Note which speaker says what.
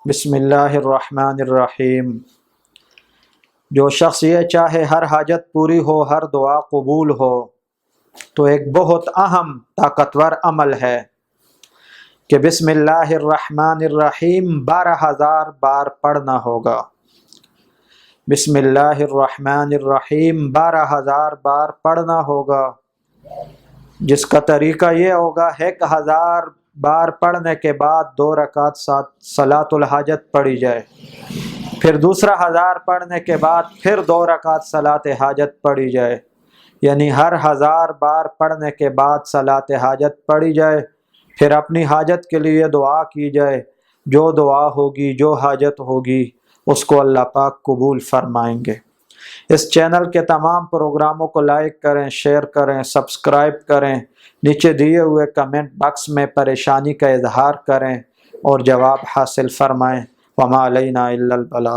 Speaker 1: بسم اللہ الرحمن الرحیم۔ جو شخص یہ چاہے ہر حاجت پوری ہو، ہر دعا قبول ہو، تو ایک بہت اہم طاقتور عمل ہے کہ بسم اللہ الرحمن الرحیم 12,000 بار پڑھنا ہوگا۔ بسم اللہ الرحمن الرحیم 12,000 بار پڑھنا ہوگا، جس کا طریقہ یہ ہوگا 1,000 بار پڑھنے کے بعد 2 رکعت صلاۃ الحاجت پڑھی جائے، پھر دوسرا 1000 پڑھنے کے بعد پھر 2 رکعت صلاۃ حاجت پڑھی جائے، یعنی ہر 1000 بار پڑھنے کے بعد صلاۃ حاجت پڑھی جائے، پھر اپنی حاجت کے لیے دعا کی جائے۔ جو دعا ہوگی، جو حاجت ہوگی، اس کو اللہ پاک قبول فرمائیں گے۔ اس چینل کے تمام پروگراموں کو لائک کریں، شیئر کریں، سبسکرائب کریں، نیچے دیے ہوئے کمنٹ باکس میں پریشانی کا اظہار کریں اور جواب حاصل فرمائیں۔ وما علینا الا البلاغ۔